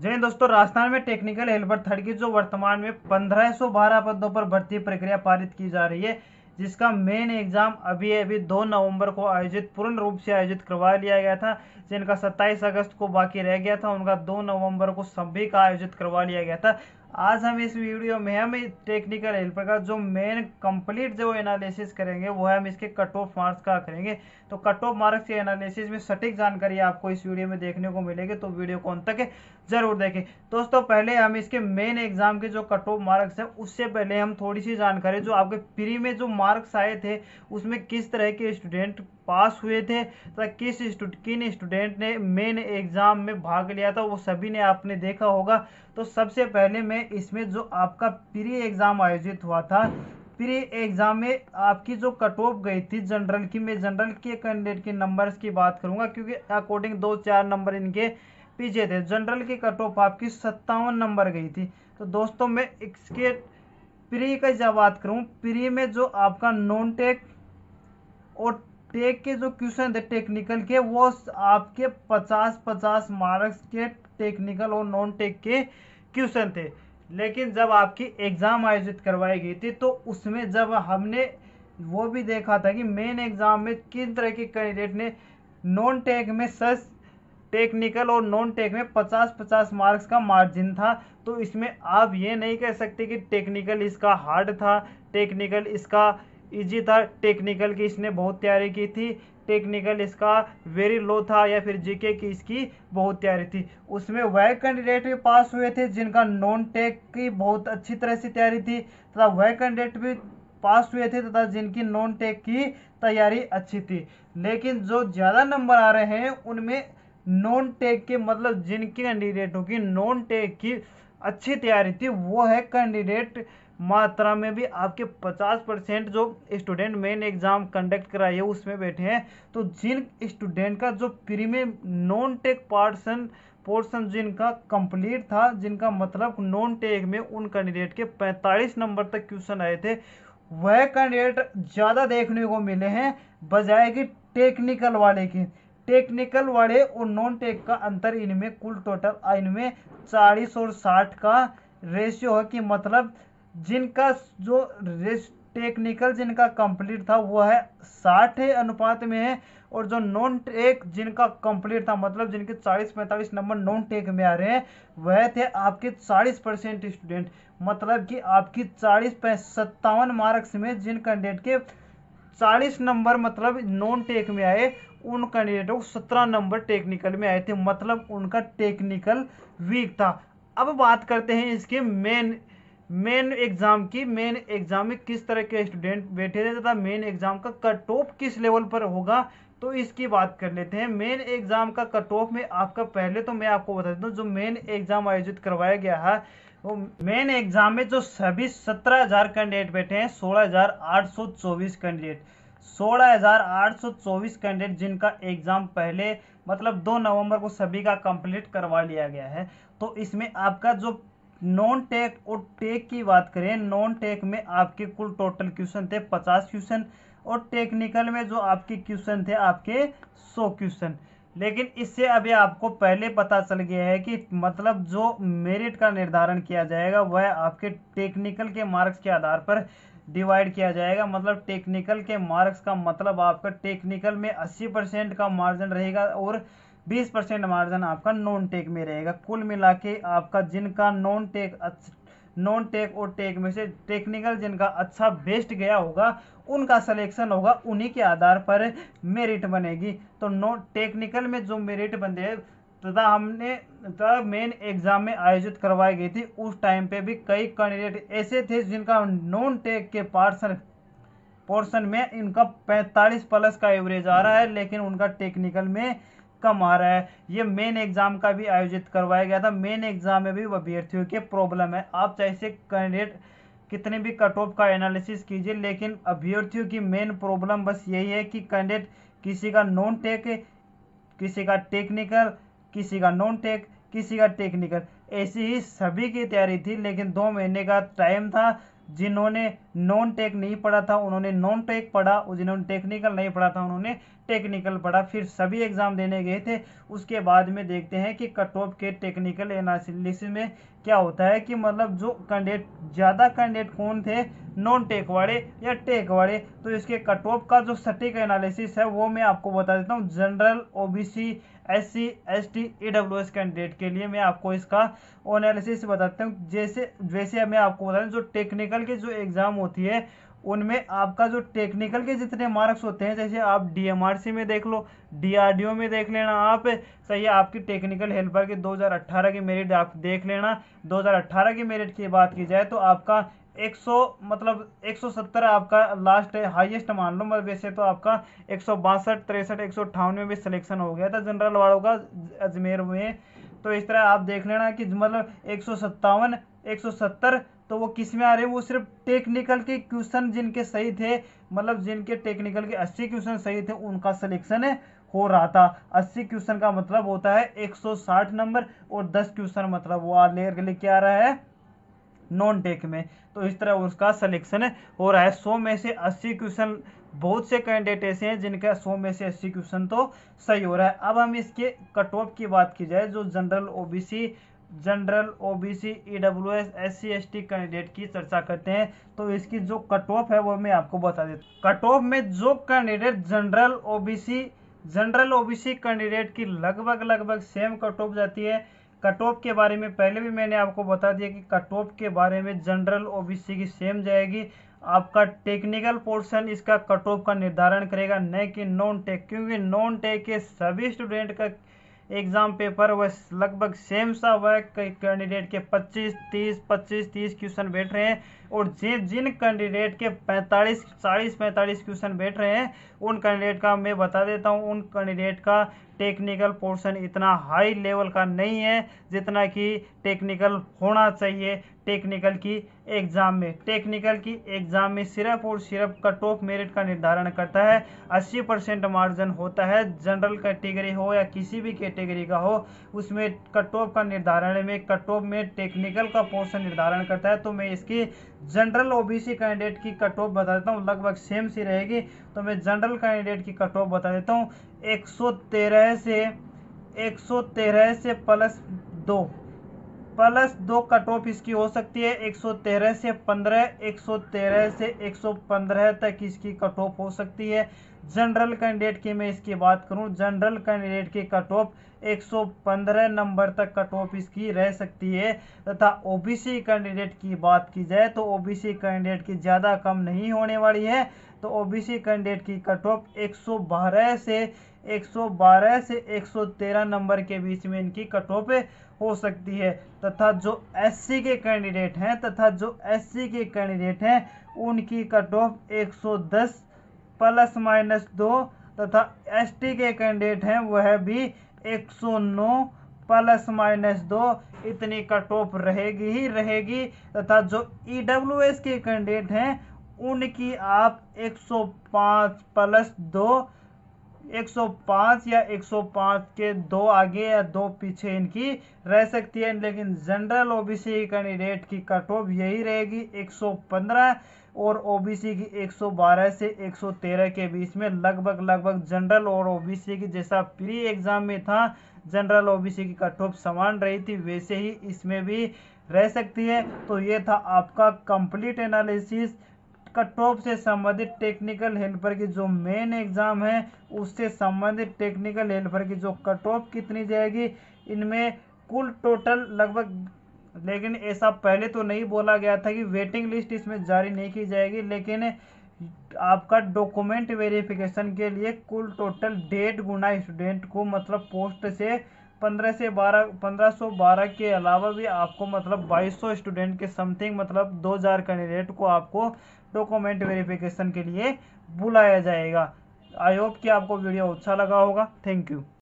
जय हिंद दोस्तों, राजस्थान में टेक्निकल हेल्पर थर्ड की जो वर्तमान में 1512 पदों पर भर्ती प्रक्रिया पारित की जा रही है, जिसका मेन एग्जाम अभी अभी 2 नवंबर को आयोजित पूर्ण रूप से आयोजित करवा लिया गया था। जिनका 27 अगस्त को बाकी रह गया था, उनका 2 नवंबर को सभी का आयोजित करवा लिया गया था। आज हम इस वीडियो में हम टेक्निकल हेल्पर का जो मेन कंप्लीट जो एनालिसिस करेंगे वो है हम इसके कट ऑफ मार्क्स का करेंगे। तो कट ऑफ मार्क्स के एनालिसिस में सटीक जानकारी आपको इस वीडियो में देखने को मिलेगी, तो वीडियो को अंत तक जरूर देखें। दोस्तों, पहले हम इसके मेन एग्जाम के जो कट ऑफ मार्क्स है उससे पहले हम थोड़ी सी जानकारी जो आपके प्री में जो मार्क्स आए थे उसमें किस तरह के स्टूडेंट पास हुए थे तथा किन स्टूडेंट ने मेन एग्जाम में भाग लिया था वो सभी ने आपने देखा होगा। तो सबसे पहले मैं इसमें जो आपका प्री एग्जाम आयोजित हुआ था, प्री एग्जाम में आपकी जो कट ऑफ गई थी जनरल की, मैं जनरल के कैंडिडेट के नंबर्स की बात करूंगा क्योंकि अकॉर्डिंग 2-4 नंबर इनके पीछे थे। जनरल की कट ऑफ आपकी 57 नंबर गई थी। तो दोस्तों, मैं इसके प्री की जब बात करूं, प्री में जो आपका नॉन टेक और टेक के जो क्वेश्चन थे टेक्निकल के, वो आपके 50-50 मार्क्स के टेक्निकल और नॉन टेक के क्वेश्चन थे। लेकिन जब आपकी एग्जाम आयोजित करवाई गई थी तो उसमें जब हमने वो भी देखा था कि मेन एग्जाम में किन तरह के कैंडिडेट ने नॉन टेक में सच टेक्निकल और नॉन टेक में 50-50 मार्क्स का मार्जिन था। तो इसमें आप ये नहीं कह सकते कि टेक्निकल इसका हार्ड था, टेक्निकल इसका इजी था, टेक्निकल की इसने बहुत तैयारी की थी, टेक्निकल इसका वेरी लो था, या फिर जीके की इसकी बहुत तैयारी थी। उसमें वह कैंडिडेट भी पास हुए थे जिनका नॉन टेक की बहुत अच्छी तरह से तैयारी थी, तथा वह कैंडिडेट भी पास हुए थे तथा जिनकी नॉन टेक की तैयारी अच्छी थी। लेकिन जो ज़्यादा नंबर आ रहे हैं उनमें नॉन टेक के, मतलब जिनके कैंडिडेटों की नॉन टेक की अच्छी तैयारी थी, वो है कैंडिडेट मात्रा में भी आपके 50% जो स्टूडेंट मेन एग्जाम कंडक्ट कराइए उसमें बैठे हैं। तो जिन स्टूडेंट का जो प्री में नॉन टेक पोर्शन जिनका कंप्लीट था, जिनका मतलब नॉन टेक में उन कैंडिडेट के 45 नंबर तक क्वेश्चन आए थे, वह कैंडिडेट ज़्यादा देखने को मिले हैं बजाय कि टेक्निकल वाले की। टेक्निकल वाले और नॉन टेक का अंतर इनमें कुल टोटल इनमें 40 और 60 का रेशियो है, कि मतलब जिनका जो टेक्निकल जिनका कंप्लीट था वो है 60 अनुपात में है, और जो नॉन टेक जिनका कंप्लीट था, मतलब जिनके 40-45 नंबर नॉन टेक में आ रहे हैं, वह थे आपके 40% स्टूडेंट। मतलब कि आपकी 40-57 मार्क्स में जिन कैंडिडेट के 40 नंबर मतलब नॉन टेक में आए, उन कैंडिडेटों को 17 नंबर टेक्निकल में आए थे, मतलब उनका टेक्निकल वीक था। अब बात करते हैं इसके मेन एग्जाम की। मेन एग्जाम में किस तरह के स्टूडेंट बैठे थे तथा मेन एग्जाम का कट ऑफ किस लेवल पर होगा, तो इसकी बात कर लेते हैं। मेन एग्जाम का कट ऑफ में आपका, पहले तो मैं आपको बता देता हूँ, जो मेन एग्जाम आयोजित करवाया गया है वो मेन एग्जाम में जो सभी 17,000 कैंडिडेट बैठे हैं, 16,824 कैंडिडेट, 16,824 कैंडिडेट जिनका एग्जाम पहले मतलब 2 नवंबर को सभी का कंप्लीट करवा लिया गया है। तो इसमें आपका जो नॉन टेक और टेक की बात करें, नॉन टेक में आपके कुल टोटल क्वेश्चन थे 50 क्वेश्चन, और टेक्निकल में जो आपके क्वेश्चन थे आपके 100 क्वेश्चन। लेकिन इससे अभी आपको पहले पता चल गया है कि मतलब जो मेरिट का निर्धारण किया जाएगा वह आपके टेक्निकल के मार्क्स के आधार पर डिवाइड किया जाएगा। मतलब टेक्निकल के मार्क्स का मतलब आपका टेक्निकल में 80% का मार्जिन रहेगा और 20% मार्जिन आपका नॉन टेक में रहेगा। कुल मिला के आपका जिनका नॉन टेक और टेक में से टेक्निकल जिनका अच्छा बेस्ट गया होगा उनका सिलेक्शन होगा, उन्हीं के आधार पर मेरिट बनेगी। तो टेक्निकल में जो मेरिट बने तथा हमने मेन एग्जाम में आयोजित करवाई गई थी, उस टाइम पे भी कई कैंडिडेट ऐसे थे जिनका नॉन टेक के पोर्शन में इनका 45 प्लस का एवरेज आ रहा है, लेकिन उनका टेक्निकल में कम आ रहा है। ये मेन एग्जाम का भी आयोजित करवाया गया था। मेन एग्जाम में भी अभ्यर्थियों के प्रॉब्लम है। आप जैसे कैंडिडेट कितने भी कट ऑफ का एनालिसिस कीजिए, लेकिन अभ्यर्थियों की मेन प्रॉब्लम बस यही है कि कैंडिडेट किसी का नॉन टेक, किसी का टेक्निकल, किसी का नॉन टेक, किसी का टेक्निकल, ऐसी ही सभी की तैयारी थी। लेकिन 2 महीने का टाइम था, जिन्होंने नॉन टेक नहीं पढ़ा था उन्होंने नॉन टेक पढ़ा, और जिन्होंने टेक्निकल नहीं पढ़ा था उन्होंने टेक्निकल पढ़ा, फिर सभी एग्जाम देने गए थे। उसके बाद में देखते हैं कि कट ऑफ के टेक्निकल एनालिसिस में क्या होता है कि मतलब जो कैंडिडेट ज़्यादा कैंडिडेट कौन थे, नॉन टेक वाले या टेक वाले। तो इसके कट ऑफ का जो सटीक एनालिसिस है वो मैं आपको बता देता हूँ। General, OBC, SC, ST, EWS candidate के लिए मैं आपको इसका एनालिसिस बताता हूँ। जैसे मैं आपको बता दूँ, जो टेक्निकल के जो एग्जाम होती है उनमें आपका जो टेक्निकल के जितने मार्क्स होते हैं, जैसे आप DMRC में देख लो, DRDO में देख लेना आप, सही है, आपकी टेक्निकल हेल्पर के 2018 की मेरिट आप देख लेना। 2018 की मेरिट की बात की जाए तो आपका 170 आपका लास्ट हाईएस्ट मान लो, मतलब वैसे तो आपका 162, 63, 158 में भी सिलेक्शन हो गया था जनरल वालों का अजमेर में। तो इस तरह आप देख लेना कि मतलब 157, 170 तो वो किस में आ रहे हैं, वो सिर्फ टेक्निकल के क्वेश्चन जिनके सही थे, मतलब जिनके टेक्निकल के 80 क्वेश्चन सही थे उनका सिलेक्शन हो रहा था। 80 क्वेश्चन का मतलब होता है 160 नंबर, और 10 क्वेश्चन मतलब वो लेके आ रहा है नॉन टेक में। तो इस तरह उसका सिलेक्शन हो रहा है। 100 में से 80 क्वेश्चन, बहुत से कैंडिडेट ऐसे हैं जिनका 100 में से 80 क्वेश्चन तो सही हो रहा है। अब हम इसके कट ऑफ की बात की जाए, जो general, OBC, EWS, SC, ST candidate की चर्चा करते हैं, तो इसकी जो कट ऑफ है वो मैं आपको बता देता हूँ। कट ऑफ में जो कैंडिडेट जनरल ओबीसी कैंडिडेट की लगभग सेम कट ऑफ जाती है। कट ऑफ के बारे में पहले भी मैंने आपको बता दिया कि कट ऑफ के बारे में जनरल ओबीसी की सेम जाएगी। आपका टेक्निकल पोर्शन इसका कट ऑफ का निर्धारण करेगा, न कि नॉन टेक, क्योंकि नॉन टेक के सभी स्टूडेंट का एग्जाम पेपर वह लगभग सेम सा हुआ है। कई कैंडिडेट के 25-30 क्वेश्चन बैठ रहे हैं, और जिन कैंडिडेट के 45 क्वेश्चन बैठ रहे हैं उन कैंडिडेट का मैं बता देता हूं, उन कैंडिडेट का टेक्निकल पोर्शन इतना हाई लेवल का नहीं है जितना कि टेक्निकल होना चाहिए। टेक्निकल की एग्जाम में सिर्फ और सिर्फ कट ऑफ मेरिट का निर्धारण करता है। 80% मार्जिन होता है, जनरल कैटेगरी हो या किसी भी कैटेगरी का हो, उसमें कट ऑफ का निर्धारण में कट ऑफ में टेक्निकल का पोर्शन निर्धारण करता है। तो मैं इसकी जनरल ओबीसी कैंडिडेट की कट ऑफ बता देता हूँ, लगभग सेम सी रहेगी। तो मैं जनरल कैंडिडेट की कट ऑफ बता देता हूँ, 113 से प्लस 2 कट ऑफ इसकी हो सकती है। 113 से 15, 113 से 115 तक इसकी कट ऑफ हो सकती है। जनरल कैंडिडेट की मैं इसकी बात करूं, जनरल कैंडिडेट की कट ऑफ 115 नंबर तक कट ऑफ इसकी रह सकती है। तथा ओबीसी कैंडिडेट की बात की जाए तो ओबीसी कैंडिडेट की ज़्यादा कम नहीं होने वाली है। तो ओबीसी कैंडिडेट की कट ऑफ 112 से 113 नंबर के बीच में इनकी कट ऑफ हो सकती है। तथा जो एससी के कैंडिडेट हैं उनकी कट ऑफ 110 ± 2, तथा एसटी के कैंडिडेट हैं वह भी 109 ± 2, इतनी कट ऑफ रहेगी ही रहेगी। तथा जो ईडब्ल्यूएस के कैंडिडेट हैं उनकी आप 105 या 105 के 2 आगे या 2 पीछे इनकी रह सकती है। लेकिन जनरल ओबीसी कैंडिडेट की कट ऑफ यही रहेगी 115, और ओबीसी की 112 से 113 के बीच में लगभग जनरल और ओबीसी की जैसा प्री एग्जाम में था जनरल ओबीसी की कट ऑफ समान रही थी, वैसे ही इसमें भी रह सकती है। तो ये था आपका कंप्लीट एनालिसिस कट ऑफ से संबंधित टेक्निकल हेल्पर की जो मेन एग्जाम है उससे संबंधित टेक्निकल हेल्पर की जो कट ऑफ कितनी जाएगी, इनमें कुल टोटल लगभग, लेकिन ऐसा पहले तो नहीं बोला गया था कि वेटिंग लिस्ट इसमें जारी नहीं की जाएगी, लेकिन आपका डॉक्यूमेंट वेरिफिकेशन के लिए कुल टोटल 1.5 गुना स्टूडेंट को, मतलब पोस्ट से 1512 के अलावा भी आपको मतलब 2200 स्टूडेंट के समथिंग, मतलब 2000 कैंडिडेट को आपको डॉक्यूमेंट वेरिफिकेशन के लिए बुलाया जाएगा। आई होप कि आपको वीडियो अच्छा लगा होगा। Thank you.